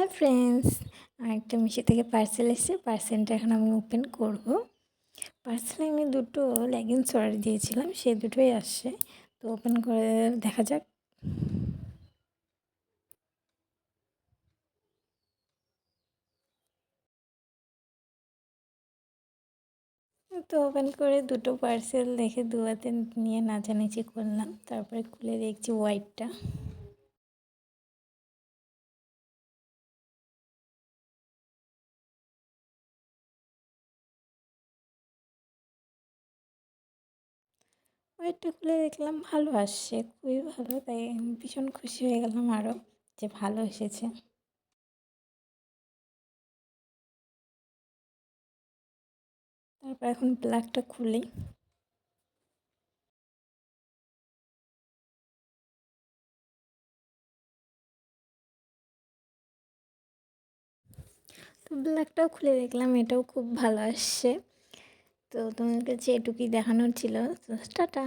Hello friends, একটা মিশো থেকে parcel এসেছে। পার্সেলটা এখন আমি ওপেন করব। পার্সেলে আমি দুটো লেগিংস অর্ডার দিয়েছিলাম, সেই দুটোই আসছে। তো ওপেন করে দেখা যাক। তো ওপেন করে দুটো পার্সেল দেখে দু হাতে নিয়ে নাচানাচি করলাম। তারপরে খুলে দেখছি হোয়াইটটা। হোয়াইটটা খুলে দেখলাম ভালো আসছে, খুবই ভালো। তাই ভীষণ খুশি হয়ে গেলাম আরও, যে ভালো এসেছে। তারপর এখন ব্ল্যাকটা খুলি। তো ব্ল্যাকটাও খুলে দেখলাম, এটাও খুব ভালো আসছে। তো তোমাদের কাছে এটুকুই দেখানোর ছিল। তো টাটা।